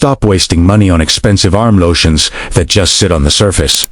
stop wasting money on expensive arm lotions that just sit on the surface.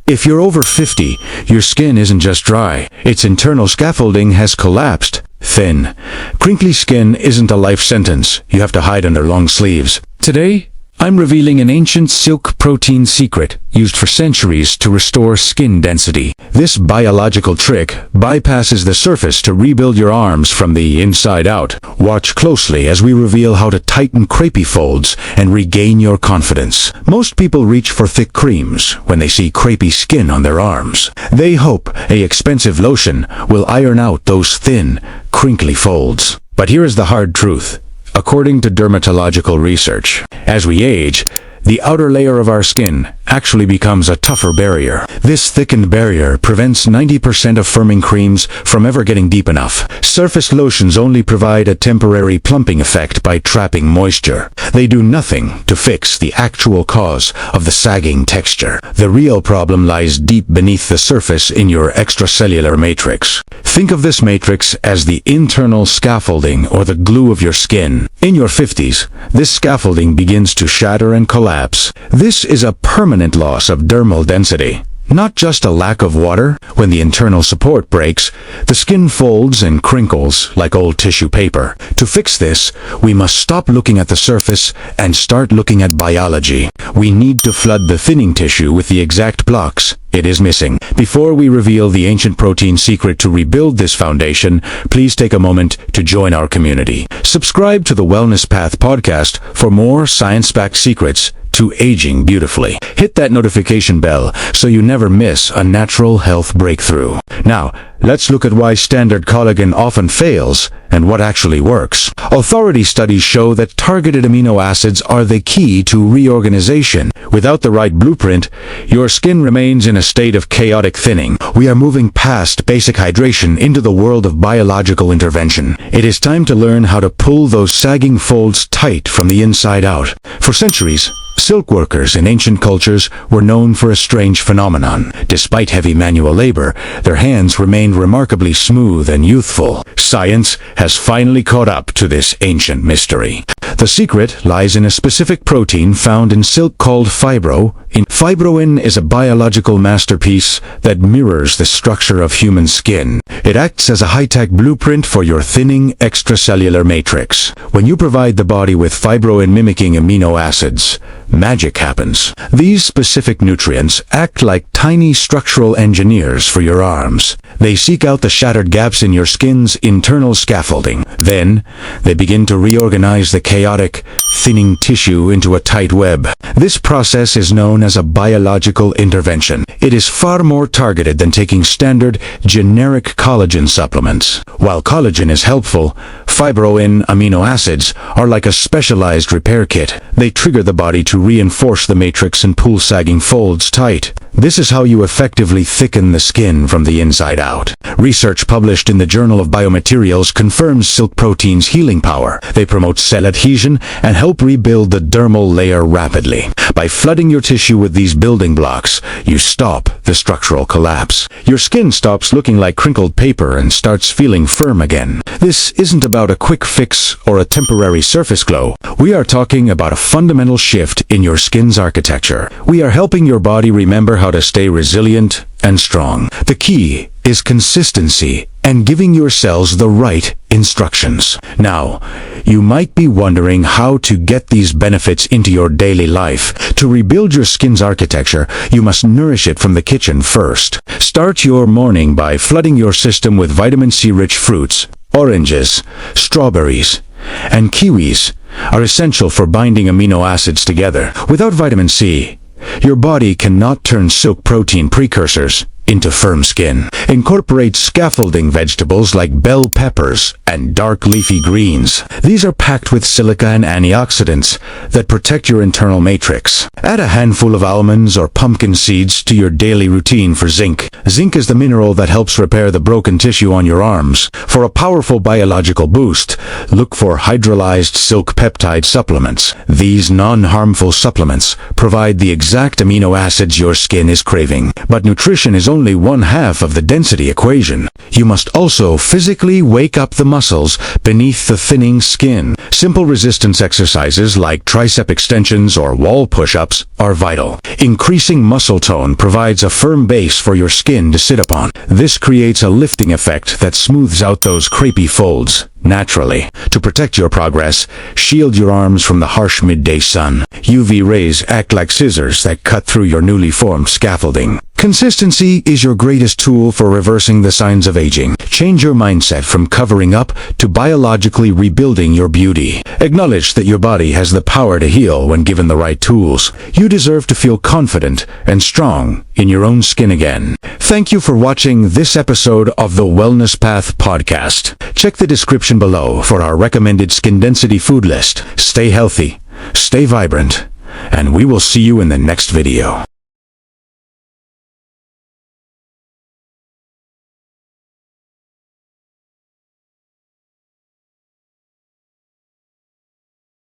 If you're over 50, your skin isn't just dry, its internal scaffolding has collapsed. Thin, crinkly skin isn't a life sentence you have to hide under long sleeves. Today, I'm revealing an ancient silk protein secret used for centuries to restore skin density. This biological trick bypasses the surface to rebuild your arms from the inside out. Watch closely as we reveal how to tighten crepey folds and regain your confidence. Most people reach for thick creams when they see crepey skin on their arms. They hope an expensive lotion will iron out those thin, crinkly folds. But here is the hard truth. According to dermatological research, as we age, the outer layer of our skin actually becomes a tougher barrier. This thickened barrier prevents 90% of firming creams from ever getting deep enough. Surface lotions only provide a temporary plumping effect by trapping moisture. They do nothing to fix the actual cause of the sagging texture. The real problem lies deep beneath the surface in your extracellular matrix. Think of this matrix as the internal scaffolding or the glue of your skin. In your 50s, this scaffolding begins to shatter and collapse. This is a permanent loss of dermal density. Not just a lack of water. When the internal support breaks, the skin folds and crinkles like old tissue paper. To fix this, we must stop looking at the surface and start looking at biology. We need to flood the thinning tissue with the exact blocks it is missing. Before we reveal the ancient protein secret to rebuild this foundation, please take a moment to join our community. Subscribe to the Wellness Path podcast for more science-backed secrets to aging beautifully. Hit that notification bell so you never miss a natural health breakthrough. Now, let's look at why standard collagen often fails and what actually works. Authority studies show that targeted amino acids are the key to reorganization. Without the right blueprint, your skin remains in a state of chaotic thinning. We are moving past basic hydration into the world of biological intervention. It is time to learn how to pull those sagging folds tight from the inside out. For centuries, silk workers in ancient cultures were known for a strange phenomenon. Despite heavy manual labor, their hands remained remarkably smooth and youthful. Science has finally caught up to this ancient mystery. The secret lies in a specific protein found in silk called fibroin. Fibroin is a biological masterpiece that mirrors the structure of human skin. It acts as a high-tech blueprint for your thinning extracellular matrix. When you provide the body with fibroin mimicking amino acids, magic happens. These specific nutrients act like tiny structural engineers for your arms. They seek out the shattered gaps in your skin's internal scaffolding. Then, they begin to reorganize the chaotic, thinning tissue into a tight web. This process is known as a biological intervention. It is far more targeted than taking standard, generic collagen supplements. While collagen is helpful, fibroin amino acids are like a specialized repair kit. They trigger the body to reinforce the matrix and pull sagging folds tight. This is how you effectively thicken the skin from the inside out. Research published in the Journal of Biomaterials confirms silk protein's healing power. They promote cell adhesion and help rebuild the dermal layer rapidly. By flooding your tissue with these building blocks, you stop the structural collapse. Your skin stops looking like crinkled paper and starts feeling firm again. This isn't about a quick fix or a temporary surface glow. We are talking about a fundamental shift in your skin's architecture. We are helping your body remember how to stay resilient and strong. The key is consistency and giving your cells the right instructions. Now, you might be wondering how to get these benefits into your daily life. To rebuild your skin's architecture, you must nourish it from the kitchen first. Start your morning by flooding your system with vitamin C-rich fruits. Oranges, strawberries, and kiwis are essential for binding amino acids together. Without vitamin C, your body cannot turn silk protein precursors into firm skin. Incorporate scaffolding vegetables like bell peppers and dark leafy greens. These are packed with silica and antioxidants that protect your internal matrix. Add a handful of almonds or pumpkin seeds to your daily routine for zinc. Zinc is the mineral that helps repair the broken tissue on your arms. For a powerful biological boost, look for hydrolyzed silk peptide supplements. These non-harmful supplements provide the exact amino acids your skin is craving. But nutrition is only only one half of the density equation. You must also physically wake up the muscles beneath the thinning skin. Simple resistance exercises like tricep extensions or wall push-ups are vital. Increasing muscle tone provides a firm base for your skin to sit upon. This creates a lifting effect that smooths out those crepey folds naturally. To protect your progress, shield your arms from the harsh midday sun. UV rays act like scissors that cut through your newly formed scaffolding. Consistency is your greatest tool for reversing the signs of aging. Change your mindset from covering up to biologically rebuilding your beauty. Acknowledge that your body has the power to heal when given the right tools. You deserve to feel confident and strong in your own skin again. Thank you for watching this episode of the Wellness Path podcast. Check the description below for our recommended skin density food list. Stay healthy, stay vibrant, and we will see you in the next video.